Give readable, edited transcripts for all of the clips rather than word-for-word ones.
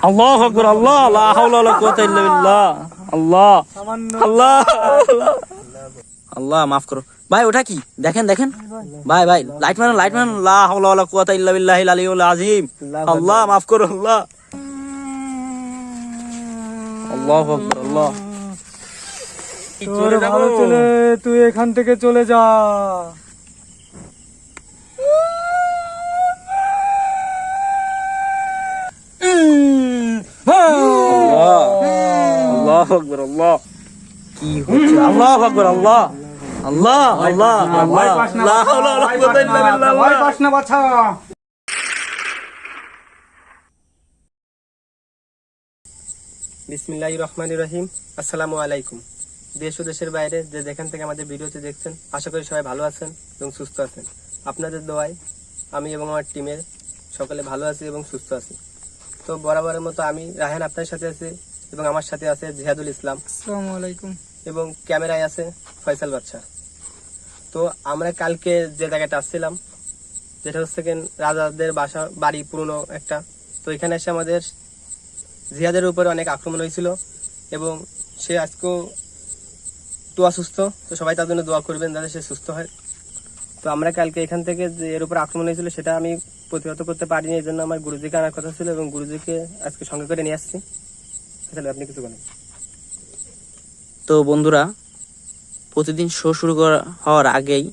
আল্লাহু আকবার, আল্লাহ, লা হাওলা ওয়ালা কুওয়াতা ইল্লা বিল্লাহ। আল্লাহ আল্লাহ আল্লাহ, মাফ করো ভাই। ওটা কি দেখেন দেখেন ভাই, ভাই লাইট মারেন, লাইট মারেন। লা হাওলা ওয়ালা কুওয়াতা ইল্লা বিল্লাহিল আলিয়্যিল আযীম। আল্লাহ মাফ করো, আল্লাহ। আল্লাহু আকবার, আল্লাহ। তোর ভালো ছেলে, তুই এখান থেকে চলে যা। আল্লাহু আকবার, আল্লাহ। কি হচ্ছে? আল্লাহু আকবার, আল্লাহ আল্লাহ আল্লাহ আল্লাহ, লা হাওলা ওয়ালা কুওয়াতা ইল্লা বিল্লাহ। ভয় পাস না বাছা। বিসমিল্লাহির রহমানির রহিম। আসসালামু আলাইকুম। দেশ ও দেশের বাইরে যে যেখান থেকে আমাদের ভিডিওতে দেখছেন, আশা করি সবাই ভালো আছেন এবং সুস্থ আছেন। আপনাদের দোয়ায় আমি এবং আমার টিমের সকলে ভালো আছি এবং সুস্থ আছি। তো বরাবরের মতো আমি রায়হান আপনার সাথে আছি এবং আমার সাথে আছে জিহাদুল ইসলাম। আসসালামু আলাইকুম। এবং ক্যামেরায় আছে ফয়সাল বাদশা। তো আমরা কালকে যে জায়গাটা আসছিলাম, যেটা হচ্ছে রাজাদের বাড়ি পুরনো একটা, তো এখানে এসে আমাদের জিহাদের উপরে অনেক আক্রমণ হয়েছিল এবং সে আজকেও একটু অসুস্থ। তো সবাই তার জন্য দোয়া করবেন যাতে সে সুস্থ হয়। তো আমরা কালকে এখান থেকে যে এর উপর আক্রমণ হয়েছিল সেটা আমি প্রতিহত করতে পারিনি, এই জন্য আমার গুরুজিকে আনার কথা ছিল এবং গুরুজিকে আজকে সঙ্গে করে নিয়ে আসছি। তাহলে আপনি কিছু বলেন। তো বন্ধুরা, প্রতিদিন শো শুরু হওয়ার আগেই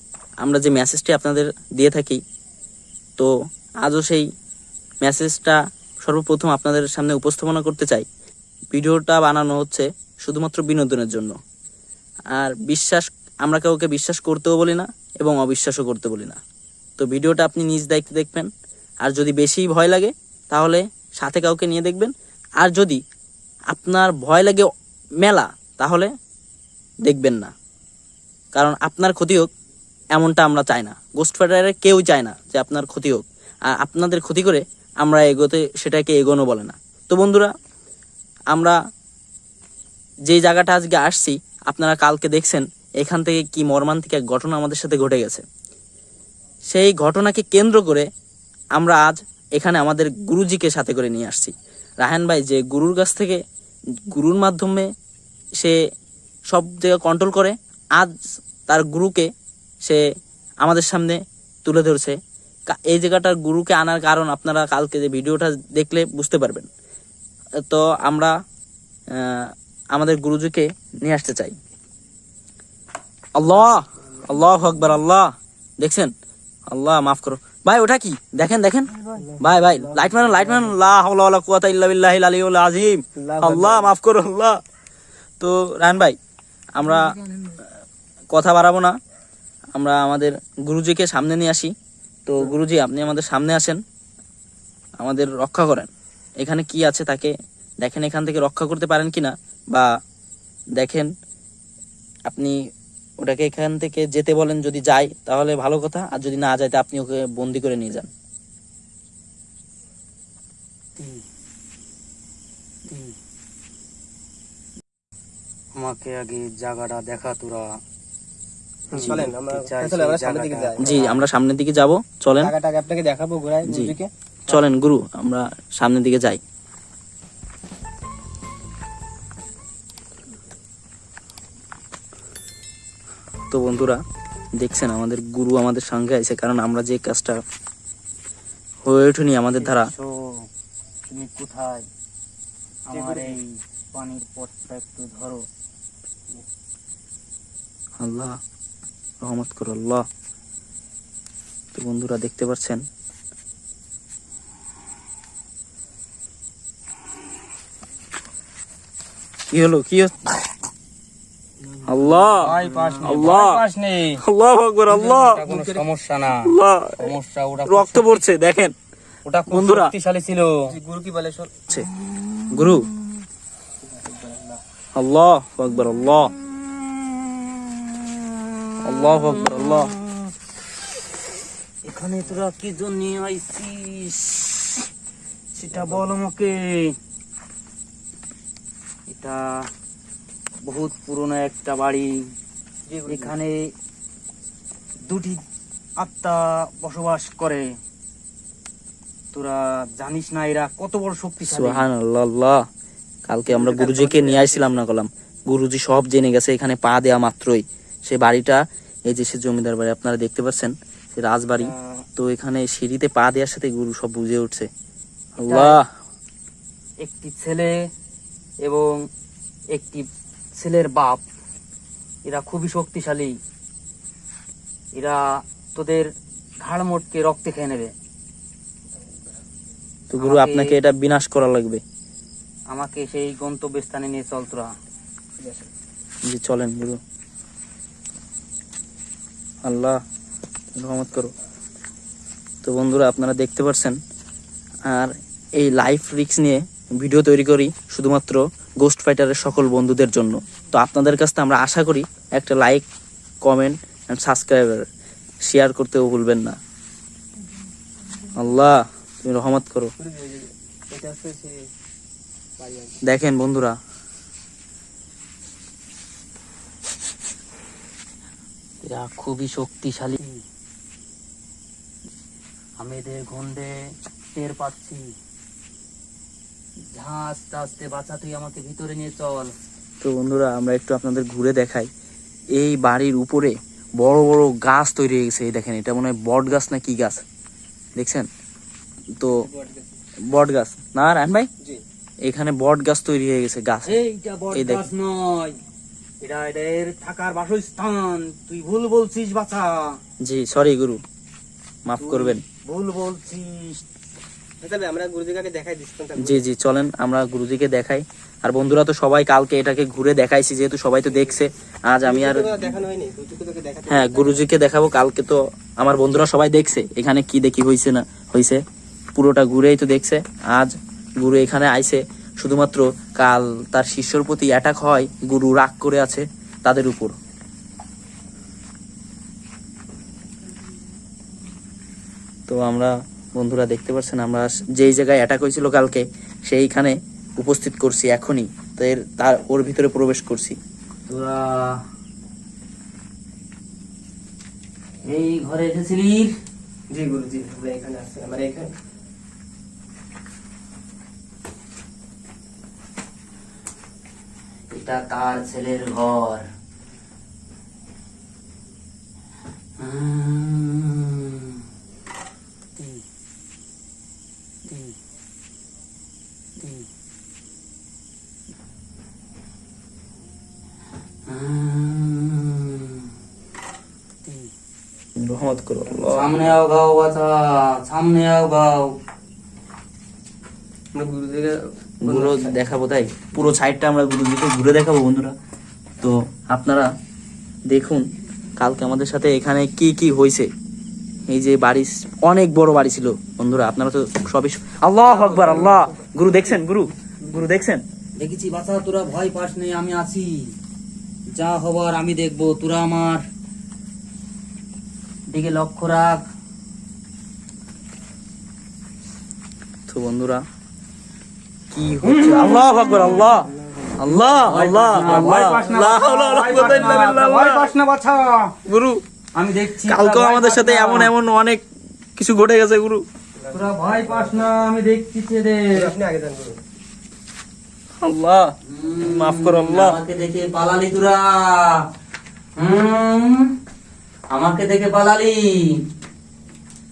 আমরা যে মেসেজটি আপনাদের দিয়ে থাকি, তো আজও সেই মেসেজটা সর্বপ্রথম আপনাদের সামনে উপস্থাপনা করতে চাই। ভিডিওটা বানানো হচ্ছে শুধুমাত্র বিনোদনের জন্য। আর আমরা কাউকে বিশ্বাস করতেও বলি না এবং অবিশ্বাসও করতে বলি না। তো ভিডিওটা আপনি নিজ দায়িত্বে দেখবেন। আর যদি বেশি ভয় লাগে তাহলে সাথে কাউকে নিয়ে দেখবেন। আর যদি আপনার ভয় লাগে মেলা, তাহলে দেখবেন না, কারণ আপনার ক্ষতি হোক এমনটা আমরা চাই না। গোস্ট ফাইটারে কেউ চায় না যে আপনার ক্ষতি হোক, আর আপনাদের ক্ষতি করে আমরা সেটাকে এগোনো বলে না। তো বন্ধুরা, আমরা যে জায়গাটা আজকে আসছি, আপনারা কালকে দেখছেন এখান থেকে কি মর্মান্তিক এক ঘটনা আমাদের সাথে ঘটে গেছে। সেই ঘটনাকে কেন্দ্র করে আমরা আজ এখানে আমাদের গুরুজিকে সাথে করে নিয়ে আসছি। রায়হান ভাই যে গুরুর কাছ থেকে, গুরুর মাধ্যমে সে সব জায়গা কন্ট্রোল করে, আজ তার গুরুকে সে আমাদের সামনে তুলে ধরছে। এই জায়গাটার গুরুকে আনার কারণ আপনারা কালকে যে ভিডিওটা দেখলে বুঝতে পারবেন। তো আমরা আমাদের গুরুজিকে নিয়ে আসতে চাই। আল্লাহ, আল্লাহু আকবার, আল্লাহ। দেখছেন? আল্লাহ মাফ করো ভাই। ওটা কি দেখেন দেখেন ভাই, ভাই লাইট মারেন, লাইট মারেন। লা হাওলা ওয়ালা কুওয়াতা ইল্লা বিল্লাহিল আলিয়্যিল আযীম। আল্লাহ মাফ করো, আল্লাহ। তো রায়হান ভাই, আমরা কথা বাড়াবো না, আমরা আমাদের গুরুজিকে সামনে নিয়ে আসি। তো গুরুজি, আপনি আমাদের সামনে আসেন, আমাদের রক্ষা করেন। এখানে কি আছে তাকে দেখেন, এখান থেকে রক্ষা করতে পারেন কিনা, বা দেখেন আপনি ওটাকে এখান থেকে যেতে বলেন। যদি যায় তাহলে ভালো কথা, আর যদি না যায় আপনি ওকে বন্দি করে নিয়ে যান। আমাকে আগে জায়গাটা দেখা তোরা। চলেন আমরা সামনের দিকে যাই। জি, আমরা সামনের দিকে যাব, চলেন। জায়গাটা আপনাকে দেখাবো ঘোরায় গুরুজিকে। চলেন গুরু, আমরা সামনের দিকে যাই। তো বন্ধুরা, দেখছেন আমাদের গুরু আমাদের সঙ্গে আছে, কারণ আমরা যে কাজটা হয়ে ওঠেনি আমাদের দ্বারা। তুমি কোথায়? আমার এই পানির পথটা একটু ধরো। আল্লাহ রহমত করো, আল্লাহ। তো বন্ধুরা, দেখতে পাচ্ছেন কি হলো, কি আল্লাহ, আল্লাহ, আল্লাহু আকবার, আল্লাহ। কোনো সমস্যা না, আল্লাহ, সমস্যা ওটা রক্ত পড়ছে দেখেন। ওটা বন্ধুরা, শক্তিশালী ছিল। গুরু কি বলে গুরু, আল্লাহু আকবার, আল্লাহ, আল্লাহু আকবার, আল্লাহ। এখানে তোরা কি জন্য আইছিস সেটা বল আমাকে। এটা বহুত পুরনো একটা বাড়ি। এখানে দুটি আত্মা বসবাস করে। তো তোরা জানিস না এরা কত বড় শক্তিশালী। সুবহানাল্লাহ। কালকে আমরা গুরুজিকে নিয়ে আসছিলাম না কলাম, গুরুজি সব জেনে গেছে। এখানে পা দেওয়া মাত্রই সে বাড়িটা, এই যে সে জমিদার বাড়ি আপনারা দেখতে পাচ্ছেন, সে রাজবাড়ি। তো এখানে সিঁড়িতে পা দেওয়ার সাথে গুরু সব বুঝে উঠছে। আল্লাহ। একটি ছেলে এবং একটি ছেলের বাপ, এরা খুবই শক্তিশালী। এরা তোদের ঘাড় মোটকে রক্তে খেয়ে নেবে। তো গুরু আপনাকে এটা বিনাশ করা লাগবে। আমাকে সেই গন্তব্যস্থানে নিয়ে চল তোরা। জি চলেন গুরু। আল্লাহ রহমত করো। তো বন্ধুরা আপনারা দেখতে পাচ্ছেন, আর এই লাইফ রিস্ক নিয়ে ভিডিও তৈরি করি শুধুমাত্র গোস্ট ফাইটারের সকল বন্ধুদের জন্য। তো আপনাদের কাছ থেকে আমরা আশা করি একটা like, comment and subscriber share করতেও ভুলবেন না। আল্লাহ তুমি রহমত করো। এটা হচ্ছে সে বাড়ি আর কি। দেখেন বন্ধুরা, এরা খুবই শক্তিশালী। আমি এদের গন্ধে টের পাচ্ছি। যা আস্তে আস্তে বাচ্চা, তুই আমাকে ভিতরে নিয়ে চল। তো বন্ধুরা আমরা একটু আপনাদের ঘুরে দেখাই। এই বাড়ির উপরে বড় বড় গাছ তৈরি হয়ে গেছে। এই দেখেন, এটা মনে হয় বট গাছ না কি গাছ, দেখছেন তো? বট গাছ না রায়ন ভাই? জি এখানে বট গাছ তৈরি হয়ে গেছে গাছ। এইটা বট এই দেখ। গাছ নয়, এটা এদের থাকার বাসস্থান। তুই ভুল বলছিস বাছা, জি সরি গুরু, মাফ তুই করবেন। ভুল বলছিস। তাহলে আমরা গুরুজিকে দেখাই দিচ্ছি। জি জি চলেন আমরা গুরুজিকে দেখাই। আর বন্ধুরা তো সবাই কালকে এটাকে ঘুরে দেখাইছি, যেহেতু সবাই তো দেখছে। আজ আমি আর দেখানো হয়নি, গুরুজিকে তোকে দেখাতে। হ্যাঁ গুরুজিকে দেখাবো। কালকে তো আমার বন্ধুরা সবাই দেখছে এখানে কি দেখি হয়েছে না হয়েছে, পুরোটা ঘুরেই তো দেখছে। আজ গুরু এখানে আইছে শুধুমাত্র, কাল তার শিষ্যর প্রতি অ্যাটাক হয়, গুরু রাগ করে আছে তাদের উপর। তো আমরা বন্ধুরা দেখতে পাচ্ছেন, আমরা যেই জায়গায় অ্যাটাক হয়েছিল কালকে সেইখানে উপস্থিত করছি এখনই। তো তার ওর ভিতরে প্রবেশ করছি। তোরা এই ঘরে এসেছিলি? জি গুরুজি, আমরা এখানে আসছি। আমরা এখানে এটা তার ছেলের ঘর। রহমত করো আল্লাহ। সামনে আও গাও বাছা, সামনে আও গাও। আমরা গুরুজিকে গুরু দেখাবো, তাই পুরো সাইডটা আমরা গুরুজিকে ঘুরে দেখাবো বন্ধুরা। তো আপনারা দেখুন কালকে আমাদের সাথে এখানে কি কি হয়েছে। এই যে বাড়ি, অনেক বড় বাড়ি ছিল বন্ধুরা, আপনারা তো সবই। আল্লাহ আকবার, আল্লাহ। গুরু দেখছেন, গুরু গুরু দেখছেন? দেখেছি বাছা, তোরা ভয় পাস নেই, আমি আছি। যা হবার আমি দেখবো, তোরা আমার দিকে লক্ষ্য রাখ। তো বন্ধুরা কি হচ্ছে? আল্লাহ আকবার, আল্লাহ আল্লাহ আল্লাহ আল্লাহ। গুরু আমি দেখছি, কালকে আমাদের সাথে এমন এমন অনেক কিছু ঘটে গেছে গুরু। তোরা ভয় পাস না, আমি দেখছি ছেদের। আপনি আগে যান গুরু। আল্লাহ মাফ করো আল্লাহ। আমাকে দেখে পালালি তোরা? আমাকে দেখে পালালি?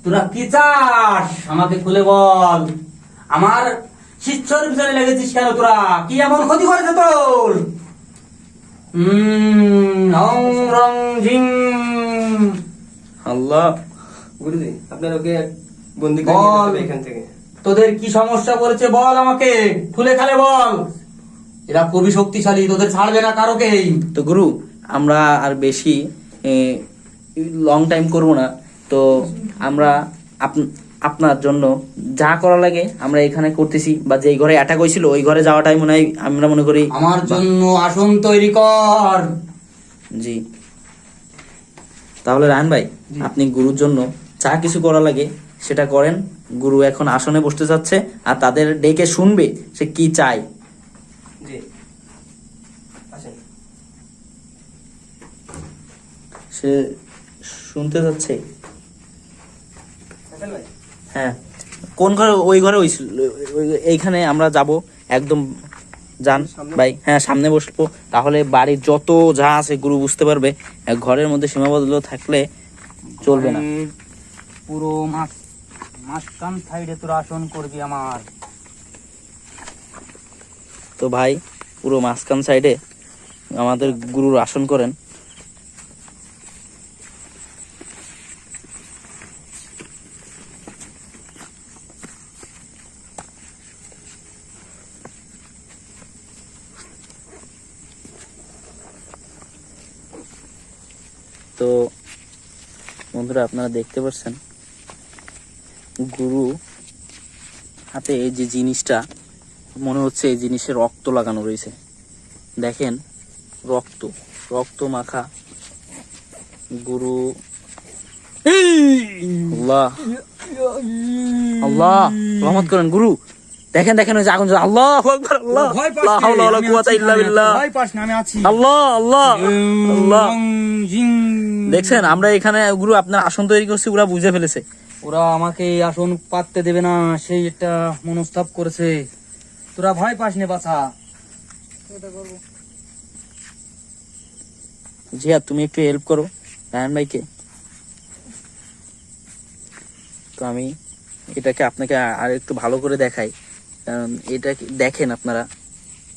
তোরা কি চাস আমাকে খুলে বল। আমার শিষ্যর পিছনে লেগেছিস কেন তোরা? কি এমন ক্ষতি করেছে তোর? ওং রং ঝিং। আল্লাহ গুরুজি আপনার ওকে বন্দি করে নিয়ে যেতে হবে এখান থেকে। তোদের কি সমস্যা করেছে বল আমাকে, খুলে খালে বল। এরা খুবই শক্তিশালী, তোদের ছাড়বে না কারোকেই। তো গুরু আমরা আর বেশি লং টাইম করব না। তো আমরা আপনার জন্য যা করা লাগে আমরা এখানে করতেছি, বা যেই ঘরে অ্যাটাক হয়েছিল ওই ঘরে যাওয়াটাই মনে হয় আমরা মনে করি। আমার জন্য আসন তৈরি কর। জি তাহলে রায়ন ভাই, আপনি গুরুর জন্য যা কিছু করা লাগে সেটা করেন। গুরু এখন আসনে বসতে যাচ্ছে, আর তাদের ডেকে শুনবে সে কি চায়। জি আসেন। সে শুনতে যাচ্ছে। হাসান ভাই, হ্যাঁ কোন ঘরে? ওই ঘরে এইখানে আমরা যাব একদম। যান ভাই, হ্যাঁ সামনে বসবো, তাহলে বাড়ির যত যা আছে গুরু বুঝতে পারবে। ঘরের মধ্যে সীমাবদ্ধ থাকলে চলবে না। ঘরের পুরো মাঝখান সাইডে তোরা আসন করবি আমার। তো ভাই পুরো মাঝখান সাইডে আমাদের গুরুর আসন করেন। তো বন্ধুরা আপনারা দেখতে পাচ্ছেন গুরু হাতে এই যে জিনিসটা, মনে হচ্ছে এই জিনিসে রক্ত লাগানো রয়েছে। দেখেন রক্ত রক্ত মাখা গুরু। আল্লাহ আল্লাহ রহমত করেন গুরু। দেখেন দেখেন ওই যে আগুন জ্বলছে। আল্লাহু আকবার, আল্লাহ লা হাওলা ওয়ালা কুওয়াতা ইল্লা বিল্লাহ। ভয় পাস না, আমি আছি। আল্লাহ আল্লাহ আল্লাহ। জিং। দেখছেন আমরা এখানে গুরু আপনার আসন তৈরি করছি, ওরা বুঝে ফেলেছে। ওরা আমাকে এই আসন পাততে দেবে না, সেই একটা মনস্তাপ করেছে। তোরা ভয় পাস না বাছা। জিয়া তুমি একটু হেল্প করো রায়হান ভাইকে। তো আমি এটাকে আপনাকে আর একটু ভালো করে দেখাই, কারণ এটা দেখেন আপনারা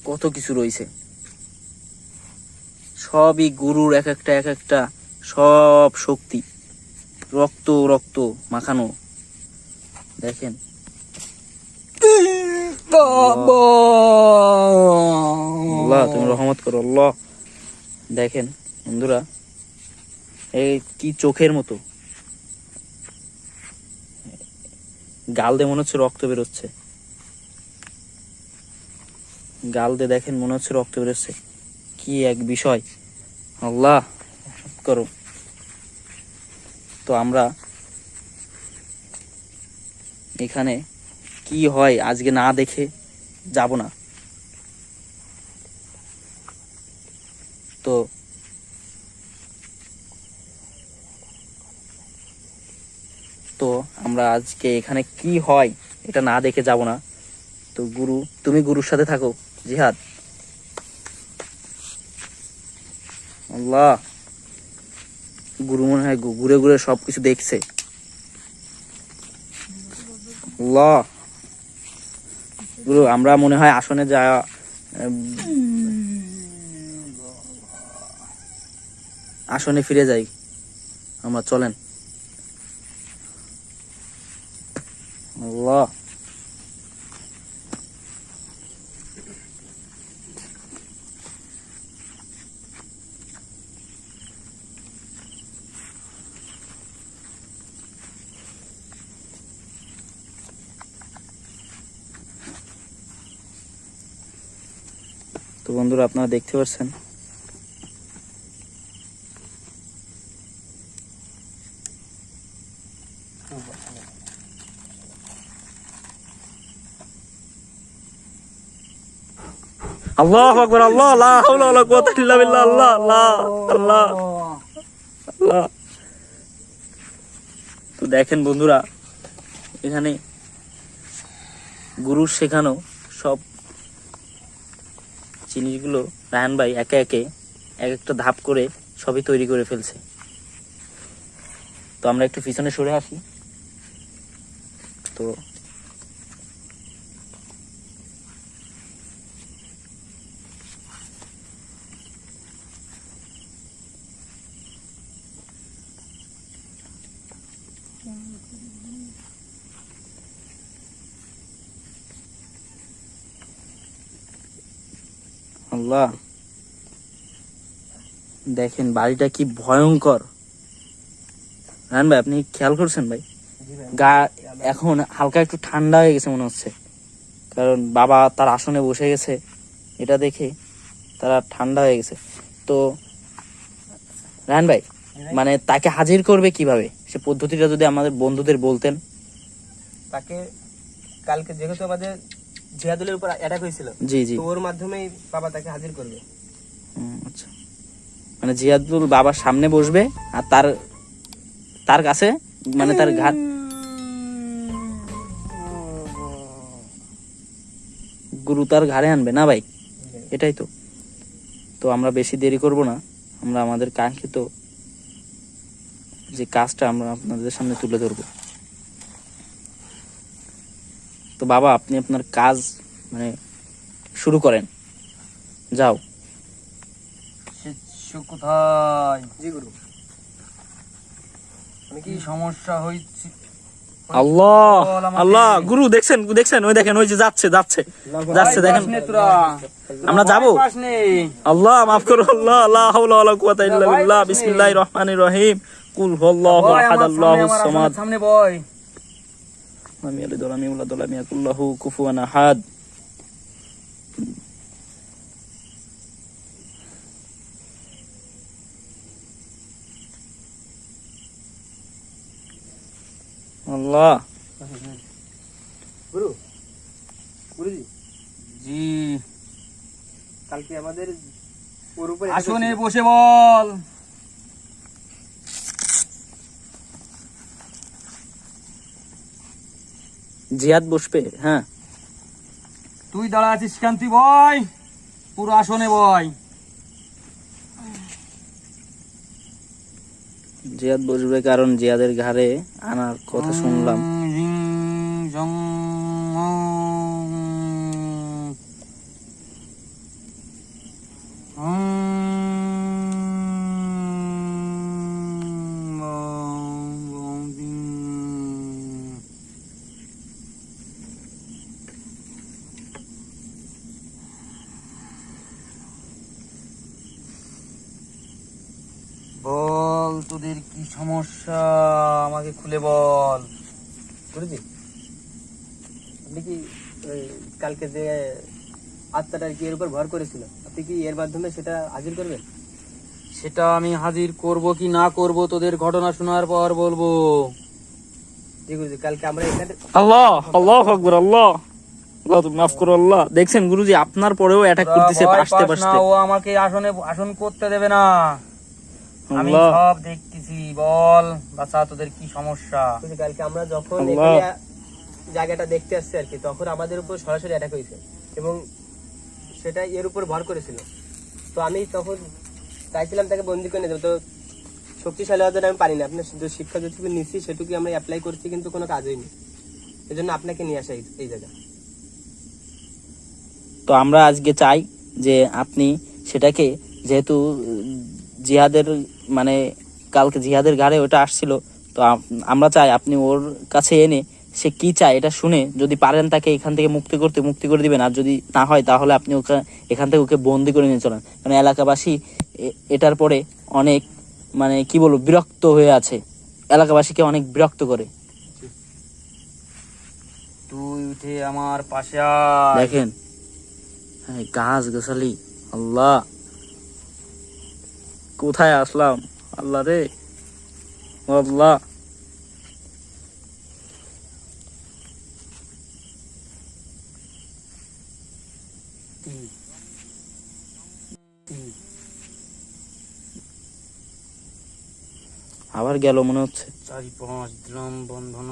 কত কিছু রয়েছে। সবই গুরুর এক একটা সব শক্তি, রক্ত রক্ত মাখানো। দেখেন আল্লাহ তুমি রহমত করো আল্লাহ। দেখেন বন্ধুরা এই কি চোখের মতো, গাল দিয়ে মনে হচ্ছে রক্ত বেরোচ্ছে। গাল দিয়ে দেখেন মনে হচ্ছে রক্ত বেরোচ্ছে। কি এক বিষয়, আল্লাহ করো। তো আমরা এখানে কি হয় আজকে না দেখে যাব না। তো তো আমরা আজকে এখানে কি হয় এটা না দেখে যাব না। তো গুরু, তুমি গুরুর সাথে থাকো জিহাদ। আল্লাহ গুরু মনে হয় ঘুরে ঘুরে সবকিছু দেখছে। আল্লাহ গুরু আমরা মনে হয় আসনে যা আসনে ফিরে যাই আমরা, চলেন। আল্লাহ তো বন্ধুরা আপনারা দেখতে পাচ্ছেন আল্লাহু আকবার, আল্লাহ লা হাওলা ওয়ালা কুওয়াতা ইল্লা বিল্লাহ। আল্লাহ আল্লাহ আল্লাহ আল্লাহ। তো দেখেন বন্ধুরা এখানে গুরুর শেখানো সব জিনিসগুলো রায়হান ভাই একে একে এক একটা ধাপ করে সবই তৈরি করে ফেলছে। তো আমরা একটু পিছনে সরে আসি। তো আল্লাহ দেখেন বাড়িটা কি ভয়ঙ্কর। রায়হান ভাই আপনি খেয়াল করছেন ভাই, গা এখন হালকা একটু ঠান্ডা হয়ে গেছে মনে হচ্ছে, কারণ বাবা তার আসনে বসে গেছে, এটা দেখে তারা ঠান্ডা হয়ে গেছে। তো রায়হান ভাই মানে তাকে হাজির করবে কিভাবে, সে পদ্ধতিটা যদি আমাদের বন্ধুদের বলতেন। তাকে কালকে যেহেতু আমাদের জিহাদুলের উপর অ্যাটাক হয়েছিল, জি জি, তো ওর মাধ্যমেই বাবা তাকে হাজির করবে। আচ্ছা, মানে জিয়াদুল বাবার সামনে বসবে আর তার কাছে মানে তার ঘাট গুরু তার ঘাড়ে আনবে না ভাই, এটাই তো। তো আমরা বেশি দেরি করব না, আমরা আমাদের কাঙ্ক্ষিত যে কাজটা আমরা আপনাদের সামনে তুলে ধরব। তো বাবা, আপনি আপনার কাজ মানে শুরু করেন, যাও। শিষ্য কোথায়? জি গুরু। আমি কি সমস্যা হয়েছে? আল্লাহ আল্লাহ, গুরু দেখছেন দেখছেন, ওই দেখেন, ওই যে যাচ্ছে যাচ্ছে যাচ্ছে, দেখেন। আমরা যাবো। আল্লাহ মাফ করো, আল্লাহ, লা হাওলা ওয়ালা কুওয়াতা ইল্লা বিল্লাহ, বিসমিল্লাহির রহমানির রহিম, কুল হুয়াল্লাহু আহাদ, আল্লাহুস সামাদ, সামনে বয়। লাম ইয়ালিদ ওয়া লাম ইউলাদ ওয়া লাম ইয়াকুল লাহু কুফুয়ান আহাদ। আল্লাহ। গুরু, গুরুজি, জি, কালকে আমাদের ওর উপরে আসনে বসে বল। জিহাদ বসবে, হ্যাঁ। তুই দাঁড়া আছিস কেন? তুই বয়, পুরো আসনে বয়। জিহাদ বসবে কারণ জিহাদের ঘাড়ে আনার কথা শুনলাম। রিং, জং, বল, তোদের কি সমস্যা আমাকে খুলে বল। গুরুজি, আপনি কি ওই কালকে যে আত্মাটা কি এর উপর ভর করেছিল, আপনি কি এর মাধ্যমে সেটা হাজির করবেন? সেটা আমি হাজির করব কি না করব তোদের ঘটনা শোনার পর বলবো। জি গুরুজি, কালকে আমরা এখানে আল্লাহ, আল্লাহু আকবার, আল্লাহ, আল্লাহ তুমি মাফ করো আল্লাহ। দেখছেন গুরুজি, আপনার পরেও অ্যাটাক করতেছে ভয় পাশতে পাস না, পাশতে। ও আমাকে আসন করতে দেবে না। আমি আল্লাহ। সব দেখতেছি। বল বাচ্চা, তোদের কি সমস্যা? গুরুজি, কালকে আমরা যখন আল্লাহ। এখানে জায়গাটা দেখতে আসছি আর কি, তখন আমাদের উপর সরাসরি অ্যাটাক হয়েছে এবং সেটা এর উপর ভর করেছিল। তো আমি তখন চাইছিলাম তাকে বন্দি করে নিতে, তো শক্তিশালী হওয়ার জন্য আমি পারি না। আপনার শুধু শিক্ষা যেটুকু নিচ্ছি সেটুকু আমরা অ্যাপ্লাই করছি, কিন্তু কোনো কাজ হয়নি। এই জন্য আপনাকে নিয়ে আসা এই জায়গা। তো আমরা আজকে চাই যে আপনি সেটাকে, যেহেতু জিহাদের মানে কালকে জিহাদের ঘাড়ে ওটা আসছিল, তো আমরা চাই আপনি ওর কাছে এনে সে কি চায় এটা শুনে, যদি পারেন তাকে এখান থেকে মুক্তি করে দিবেন, আর যদি না হয় তাহলে আপনি ওকে এখান থেকে ওকে বন্দি করে নিয়ে চলেন। কারণ এলাকাবাসী এটার পরে অনেক মানে কি বলবো বিরক্ত হয়ে আছে, এলাকাবাসীকে অনেক বিরক্ত করে। তুই উঠে আমার পাশে আয়। দেখেন, হ্যাঁ, গাছ গাছালি, আল্লাহ, কোথায় আসলাম আল্লাহ রে, আল্লাহ। আবার গেল মনে হচ্ছে। 4-5 গ্রাম বন্ধন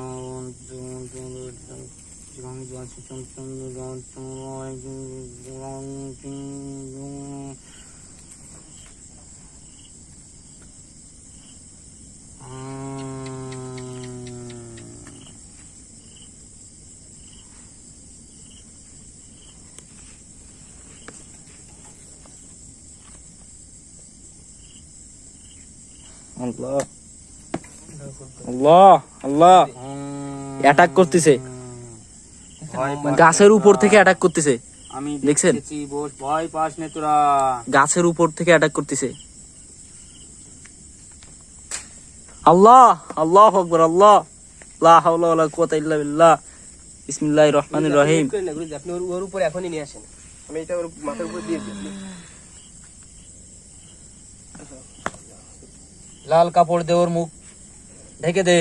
আল্লাহ, আল্লাহ, আল্লাহ, অ্যাটাক করতেছে, গাছের উপর থেকে অ্যাটাক করতেছে। আমি দেখছেন? দেখছি, বস, ভয় পাস না তোরা। গাছের উপর থেকে অ্যাটাক করতেছে। আল্লাহ, আল্লাহু আকবার, আল্লাহ, লা হাওলা ওয়ালা কুওয়াতা ইল্লা বিল্লাহ, বিসমিল্লাহির রহমানির রহিম। আপনি ওর উপরে এখনই নিয়ে আসেন, আমি এটা ওর মাথার উপর দিয়ে দিই। লাল কাপড় দে, ওর মুখ ঢেকে দে।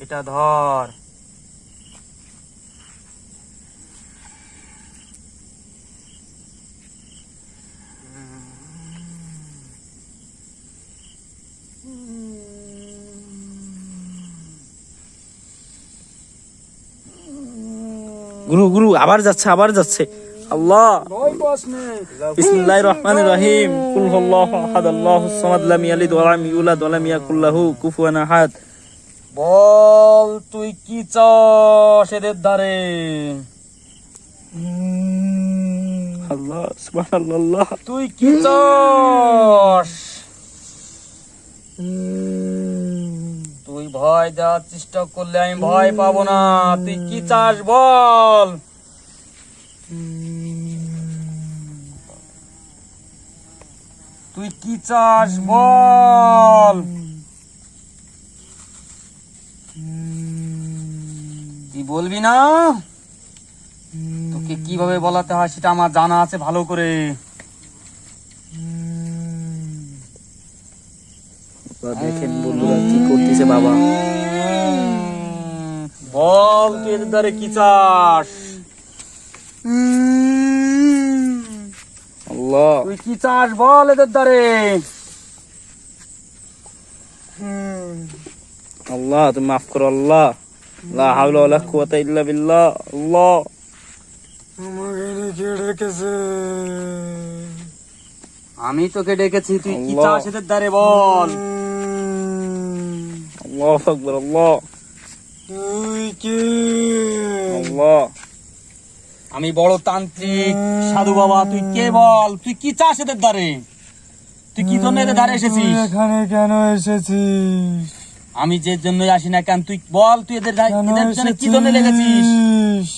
এটা ধর। গুরু গুরু আবার যাচ্ছে আল্লাহ। বিসমিল্লাহির রহমানির রহিম। কুল হুয়াল্লাহু আহাদ আল্লাহুস সামাদ লাম ইয়ালিদ ওয়া লাম ইউলাদ ওয়া লাম ইয়াকুল লাহু কুফুয়ান আহাদ। বল তুই কি চাস এদের দ্বারে? আল্লাহ সুবহানাল্লাহ। তুই কি চাস? তুই ভয় দেওয়ার চেষ্টা করলে আমি ভয় পাবো না। তুই কি চাস বল? তুই কি চাস বল? তুই বলবি না? তোকে কিভাবে বলাতে হয় সেটা আমার জানা আছে ভালো করে। দেখেন বন্ধুরা কি করতেছে বাবা। বল তুই এদের দ্বারে কি চাস? আল্লাহ তুই কি চাস বল এদের দ্বারে? আল্লাহ তুমি মাফ করো আল্লাহ। লা হাওলা ওয়ালা কুওয়াতা ইল্লা বিল্লাহ। আল্লাহ আমি তোকে ডেকেছি, তুই কি আল্লাহ। চাস এদের দ্বারে বল? আল্লাহু আকবার। আল্লাহ আল্লাহ আমি বড় তান্ত্রিক সাধু বাবা, তুই কে বল? তুই কি চাস এদের দ্বারে? তুই কি জন্য এদের দ্বারে এসেছিস? এখানে কেন এসেছিস? আমি যে জন্য আসি না কেন তুই বল? তুই এদের এদের পিছনে কি জন্য লেগেছিস?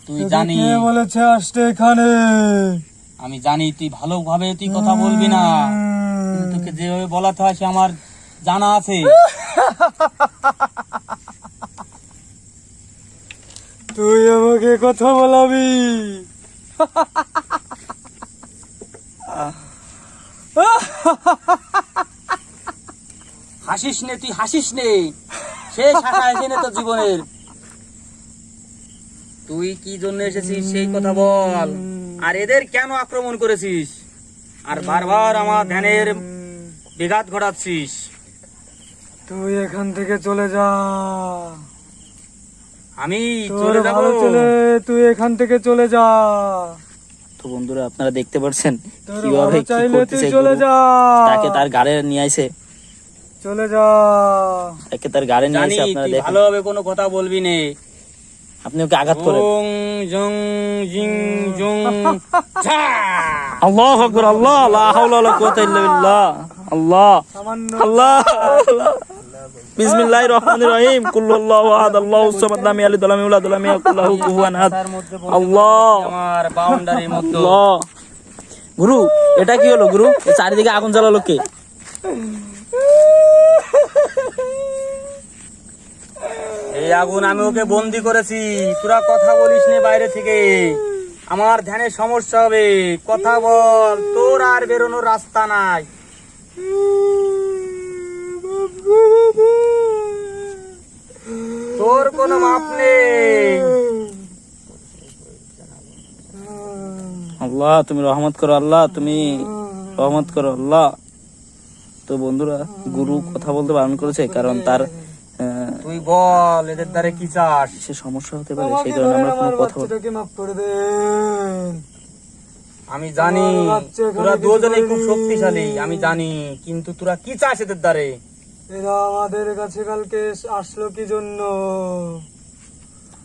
তুই জানি, কে বলেছে আসতে এখানে? আমি জানি তুই ভালোভাবে তুই কথা বলবি না, কিন্তু তোকে যেভাবে বলাতে হয় সে আমার জানা আছে। তুই আমাকে কথা বলাবি? হাসিস নে, তুই হাসিস নে, শেষ হাসা হাসি নে তোর জীবনের। তুই কি জন্য এসেছিস সেই কথা বল, আর এদের কেন আক্রমণ করেছিস, আর বারবার আমার ধ্যানের বিঘাত ঘটাচ্ছিস। তুই এখান থেকে চলে যা। আমি তোর চলে যাবো? ভালো চলে, তুই এখান থেকে চলে যা। তো বন্ধুরা আপনারা দেখতে পাচ্ছেন তোর কিভাবে ভালো কি চাইলে তুই করতেছে চলে গুরু। যা। তাকে তার গাড়ি নিয়ে আইছে, চলে যা। তাকে তার গাড়ি নিয়ে জানি আইছে। আপনারা তুই দেখেন, ভালোভাবে কোনো কথা বলবি নে। আপনি ওকে আঘাত করেন। জং জং জিং জং ঝা। আল্লাহু আকবার। আল্লাহ লা হাওলা ওয়ালা কুওয়াতা ইল্লা বিল্লাহ। আল্লাহ সামান্য আল্লাহ বিসমিল্লাহির রহমানির রহিম। কুল হুয়াল্লাহু আহাদ আল্লাহুস সামাদ লাম ইয়ালিদ ওয়া লাম ইউলাদ ওয়া লাম ইয়াকুল লাহু কুফুয়ান আহাদ। তার মধ্যে বলতে আল্লাহ বলতে আমার বাউন্ডারির মতো। আল্লাহ। গুরু এটা কি হলো গুরু? এই চারিদিকে আগুন জ্বালালো কে? এই আগুন আমি ওকে বন্দি করেছি। তোরা কথা বলিস নে বাইরে থেকে, আমার ধ্যানের সমস্যা হবে। কথা বল, তোর আর বেরোনোর রাস্তা নাই। তোর কোনো মাপ নেই। আল্লাহ তুমি রহমত করো, আল্লাহ তুমি রহমত করো আল্লাহ। তো বন্ধুরা গুরু কথা বলতে বারণ করেছে, কারণ তার তুই বল এদের দ্বারে কি চাস? সে সমস্যা হতে পারে, সেই কারণে আমরা কোনো কথা বলবো। বাচ্চাটাকে মাফ করে দেন। আমি জানি তোরা দুজনেই খুব শক্তিশালী, আমি জানি, কিন্তু তোরা কি চাস এদের দ্বারে? এরা আমাদের কাছে কালকে আসলো কি জন্য?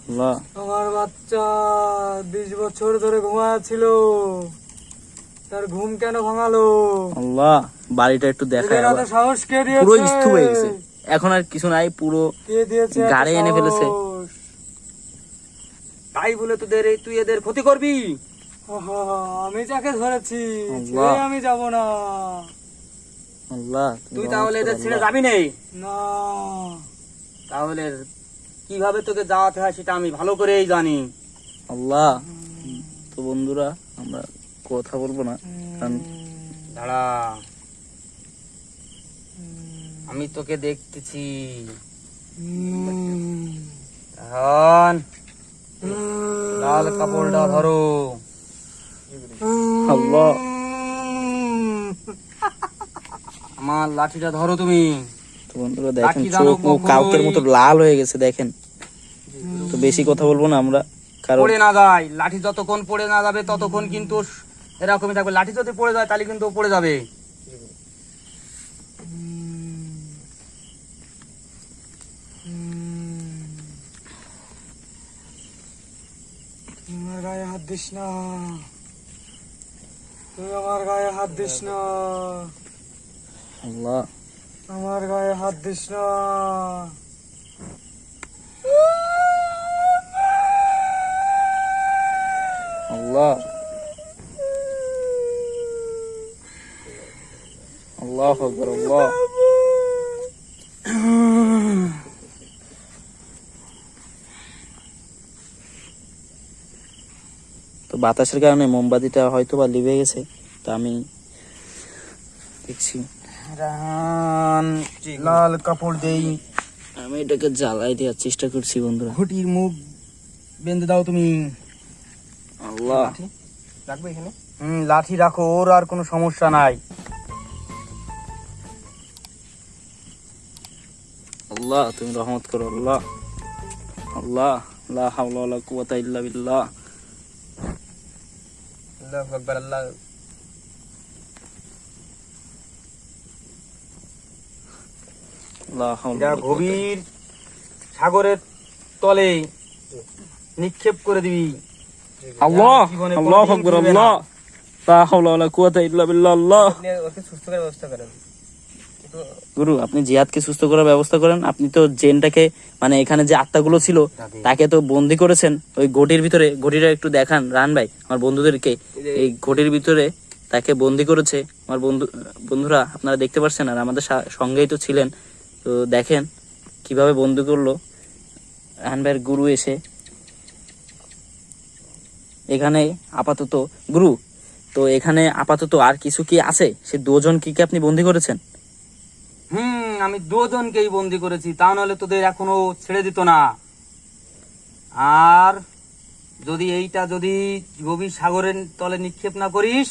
আল্লাহ আমার বাচ্চা 20 বছর ধরে ঘুমাচ্ছিল, তার ঘুম কেন ভাঙালো? আল্লাহ বাড়িটা একটু দেখায়। এদের এত আবার সাহস কে পুরো দিয়েছে? স্থূপ হয়ে গেছে, এখন আর কিছু নাই, পুরো কে দিয়েছে এত গাড়ি এনে ফেলেছে। সাহস? তাই বলে তোদের তুই এদের ক্ষতি করবি? আহা, আমি যাকে ধরেছি আল্লাহ। ছেড়ে আমি যাব না। আল্লাহ তুই রহমত তাহলে করো, এদের ছেড়ে আল্লাহ। যাবি নেই? না, তাহলে কিভাবে তোকে যাওয়াতে হয় সেটা আমি ভালো করেই জানি। আল্লাহ তো বন্ধুরা আমরা কথা বলবো না, কারণ দাঁড়া, আমি তোকে দেখতেছি। এখন লাল কাপড়টা ধরো। আল্লাহ আমার লাঠিটা ধরো তুমি। তো বন্ধুরা দেখেন লাঠি জানো চোখ মুখ কখনোই- কাউকের মতো লাল হয়ে গেছে দেখেন। তো বেশি কথা বলবো না আমরা, কারণ পড়ে না যায়, লাঠি যতক্ষণ পড়ে না যাবে ততক্ষণ কিন্তু এরকমই থাকবে। লাঠি যদি পড়ে যায় তাহলে কিন্তু ও পড়ে যাবে। আমার গায়ে হাত দিস না, তুই আমার গায়ে হাত দিস না, আল্লাহ আমার গায়ে হাত দিস না। আল্লাহ আল্লাহু আকবার। আল্লাহ তো বাতাসের কারণে মোমবাতিটা হয়তো বা লিভে গেছে, তা আমি দেখছি। রান লাল কাপড় দেই, আমি এটাকে জ্বালাই দেওয়ার চেষ্টা করছি বন্ধুরা। ঘটির মুখ বেঁধে দাও তুমি। আল্লাহ রাখবো এখানে। লাঠি রাখো, ওর আর কোনো সমস্যা নাই। আল্লাহ তুমি রহমত করো। আল্লাহ আল্লাহ লা হাওলা ওয়ালা কুওয়াতা ইল্লা বিল্লাহ। আল্লাহু আকবার। আল্লাহ লা হাওলা এটা ওয়ালা কুওয়াতা গভীর সাগরের তলে নিক্ষেপ করে দিবি। আল্লাহ জীবনে আল্লাহু কোনোদিন আকবার। ফিরবে না। আল্লাহ লা হাওলা ওয়ালা কুওয়াতা ইল্লা বিল্লাহ। আল্লাহ আপনি ওকে সুস্থ করার ব্যবস্থা করেন। গুরু আপনি জিহাদকে সুস্থ করার ব্যবস্থা করেন। আপনি তো জেনটাকে মানে এখানে যে আত্মাগুলো ছিল তাকে তো বন্দি করেছেন ওই ঘটির ভিতরে। ঘটিটা একটু দেখান রান ভাই আমার বন্ধুদেরকে। এই ঘটির ভিতরে তাকে বন্দি করেছে আমার বন্ধুরা আপনারা দেখতে পাচ্ছেন, আর আমাদের সঙ্গেই তো ছিলেন। তো দেখেন কিভাবে বন্দি করলো রান ভাইয়ের গুরু এসে এখানে। আপাতত গুরু তো এখানে আপাতত আর কিছু কি আছে? সে দুজন কি আপনি বন্দি করেছেন? আমি দুজনকেই বন্দি করেছি, তা নাহলে তোদের এখনো ছেড়ে দিত না। আর যদি এইটা যদি গভীর সাগরের তলে নিক্ষেপ না করিস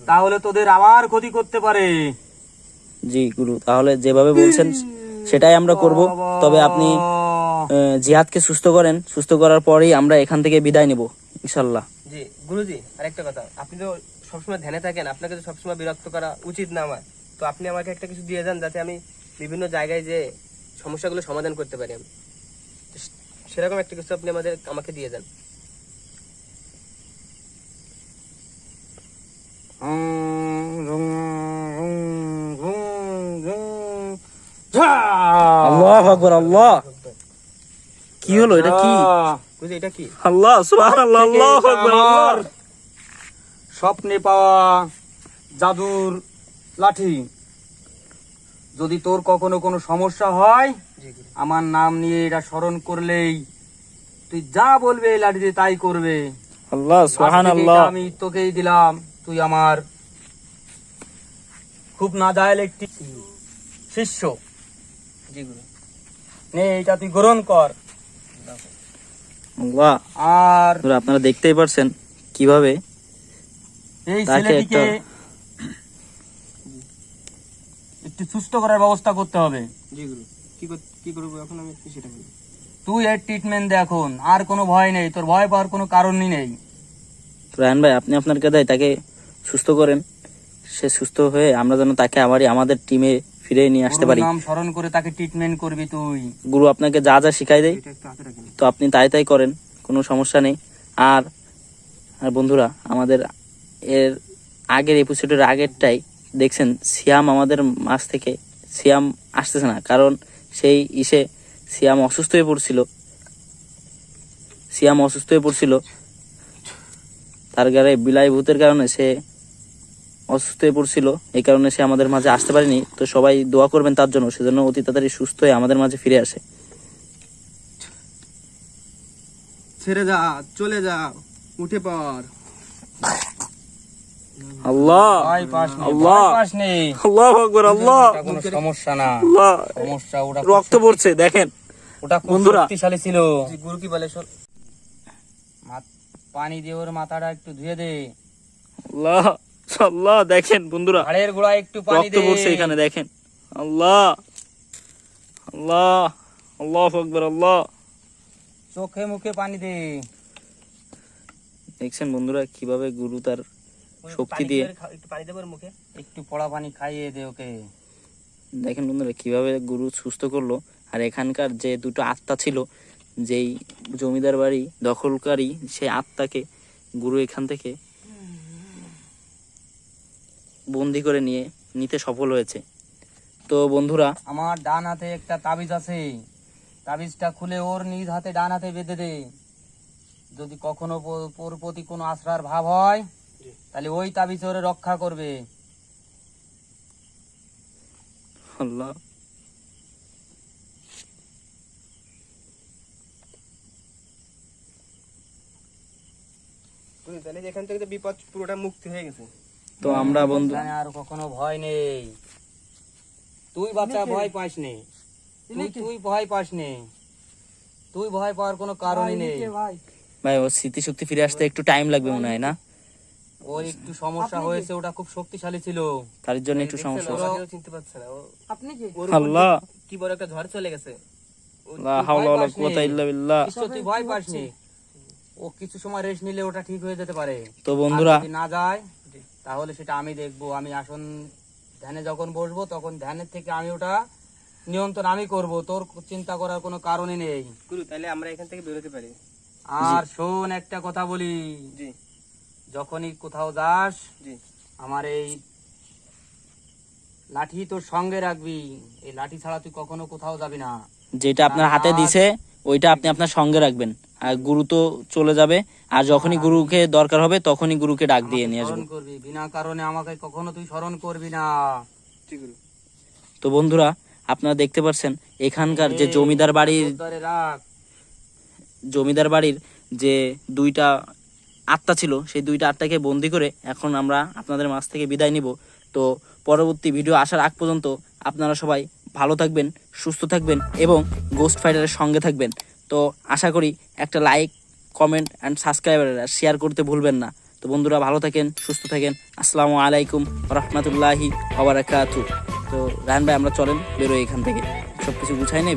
তাহলে তোদের আমার ক্ষতি করতে পারে। জি গুরু, তাহলে যেভাবে বলছেন সেটাই আমরা করব। তবে আপনি জিহাদকে সুস্থ করেন, সুস্থ করার পরেই আমরা এখান থেকে বিদায় নেব ইনশাল্লাহ। জি গুরুজি, আরেকটা কথা, আপনি তো সবসময় ধ্যানে থাকেন, আপনাকে তো সবসময় বিরক্ত করা উচিত না আমার। তো আপনি আমাকে একটা কিছু দিয়ে যান যাতে আমি বিভিন্ন জায়গায় যে সমস্যাগুলো সমাধান করতে পারি আমি। সেরকম একটা কিছু আপনি আমাকে দিয়ে যান। আল্লাহু আকবার। আল্লাহ কি হলো এটা? কি বুঝলি এটা কি? আল্লাহ সুবহানাল্লাহ। আল্লাহু আকবার। আল্লাহ স্বপ্নে পাওয়া জাদুর লাঠি। যদি তোর কখনো কোনো সমস্যা হয় আমার নাম নিয়ে এটা স্মরণ করলেই তুই যা বলবে এই লাঠি দিয়ে তাই করবে। আল্লাহ সুবহানাল্লাহ। আজকে এটা আমি তোকেই দিলাম, তুই আমার খুব নাজায়েল একটি শিষ্য। জি গুরু। নে এটা তুই গ্রহণ কর। আল্লাহ আর গুরু, আপনারা দেখতেই পারছেন কিভাবে এই তাকে ছেলেটিকে একটা- একটু সুস্থ করার ব্যবস্থা করতে হবে। জি গুরু। কি করবো এখন আমি সেটা বলি। তুই এর ট্রিটমেন্ট দে এখন, আর কোনো ভয় নেই, তোর ভয় পাওয়ার কোনো কারণই নেই। রায়হান ভাই আপনি আপনার কাদায় তাকে সুস্থ করেন। সে সুস্থ হয়ে আমরা যেন তাকে আবারই আমাদের টিমে ফিরে নিয়ে আসতে গুরুর পারি। নাম স্মরণ করে তাকে ট্রিটমেন্ট করবি তুই। গুরু আপনাকে যা যা শিখাই দেয় এটা একটু হাতে রাখেন। তো আপনি তাই তাই করেন, কোনো সমস্যা নেই। আর আর বন্ধুরা আমাদের এর আগের এপিসোডের আগেরটাই দেখছেন সিয়াম আমাদের মাঝ থেকে সিয়াম আসতেছে না, কারণ সেই সিয়াম অসুস্থ হয়ে পড়ছিল। তার গায়ে বিলাই ভূতের কারণে সে অসুস্থ হয়ে পড়ছিল, এই কারণে সে আমাদের মাঝে আসতে পারেনি। তো সবাই দোয়া করবেন তার জন্য, সেজন্য অতি তাড়াতাড়ি সুস্থ হয়ে আমাদের মাঝে ফিরে আসে। ছেড়ে যা, চলে যা, উঠে পড়। আল্লাহ ভয় পাস নে, আল্লাহ। ভয় পাস নে। আল্লাহু আকবার। আল্লাহ ওটা কোনো সমস্যা না, আল্লাহ সমস্যা ওটা রক্ত পড়ছে দেখেন ওটা খুব বন্ধুরা। শক্তিশালী ছিল। জি গুরু কি বলে শোন। পানি দিয়ে ওর মাথাটা একটু ধুয়ে দে, আল্লাহ আল্লাহ দেখেন বন্ধুরা ঘাড়ের গোড়ায় একটু পানি রক্ত দে। পড়ছে এখানে দেখেন। আল্লাহ আল্লাহ আল্লাহু আকবার। আল্লাহ চোখে মুখে পানি দে। দেখছেন বন্ধুরা কিভাবে গুরু তার শক্তি দিয়ে, একটু পানি দেবো ওর মুখে। একটু পড়া পানি খাইয়ে দে ওকে। দেখেন বন্ধুরা কিভাবে গুরু সুস্থ করলো। আর এখানকার যে দুটো আত্মা ছিল, যেই জমিদার বাড়ি দখলকারী, সেই আত্মাকে গুরু এখান থেকে বন্দি করে নিতে সফল হয়েছে। তো বন্ধুরা, আমার ডান হাতে একটা তাবিজ আছে, তাবিজটা খুলে ওর নিজ হাতে ডান হাতে বেঁধে দে। যদি কখনো ওর প্রতি কোনো আশ্রার ভাব হয় তাহলে ওই তাবিজ ওরে রক্ষা করবে। আল্লাহ, গুরু তাহলে এখান থেকে তো বিপদ পুরোটা মুক্তি হয়ে গেছে। তো আমরা বন্ধু, এখানে আর কখনো ভয় নেই। তুই বাচ্চা ভয় পাস নে, তুই ভয় পাস নে, তুই ভয় পাওয়ার কোনো কারণই নেই। ভাই ভাই ওর স্মৃতিশক্তি ফিরে আসতে একটু টাইম লাগবে মনে হয় না? ওর একটু সমস্যা হয়েছে, ওটা খুব শক্তিশালী ছিল। তার জন্য একটু সমস্যা দেখছেন, হচ্ছে। ওরাও চিনতে পারছে না। আপনি কি ওর উপর আল্লাহ, কি বড় একটা ঝড় চলে গেছে। লা হাওলা ওয়ালা পাসনি। কুওয়াতা ইল্লা বিল্লাহ। ঈশ্বর, তুই ভয় পাসনি। ও কিছু সময় রেস্ট নিলে ওটা ঠিক হয়ে যেতে পারে। তো বন্ধুরা, আর যদি না যায় তাহলে সেটা আমি দেখবো। আমি আসন ধ্যানে যখন বসবো তখন ধ্যানের থেকে আমি ওটা নিয়ন্ত্রণ আমি করব। তোর চিন্তা করার কোনো কারণই নেই। গুরু তাহলে আমরা এখান থেকে বেরোতে পারি। আর শোন, একটা কথা বলি, জি যখনই কোথাও যাস জি আমার এই লাঠি তোর সঙ্গে রাখবি। এই লাঠি ছাড়া তুই কখনো কোথাও যাবি না। যেটা আপনার হাতে দিছে ওইটা আপনি আপনার সঙ্গে রাখবেন। আর গুরু তো চলে যাবে, আর যখনই গুরুকে দরকার হবে তখনই গুরুকে ডাক দিয়ে নিয়ে আসবো। স্মরণ করবি, বিনা কারণে আমাকে কখনো তুই স্মরণ করবি না। জি গুরু। তো বন্ধুরা, আপনারা দেখতে পাচ্ছেন এখানকার যে জমিদার বাড়ির ধরে রাখ। যে দুইটা আত্মা ছিল, সেই দুইটা আত্মাকে বন্দি করে এখন আমরা আপনাদের মাঝ থেকে বিদায় নিব। তো পরবর্তী ভিডিও আসার আগ পর্যন্ত আপনারা সবাই ভালো থাকবেন, সুস্থ থাকবেন এবং গোস্ট ফাইটারের সঙ্গে থাকবেন। তো আশা করি একটা like, comment and subscriber share করতে ভুলবেন না। তো বন্ধুরা ভালো থাকেন, সুস্থ থাকেন। আসসালামু আলাইকুম রহমতুল্লাহি ওয়া বারাকাতুহু। তো রায়হান ভাই, আমরা চলেন বেরোই এখান থেকে, সব কিছু গুছাই নেই।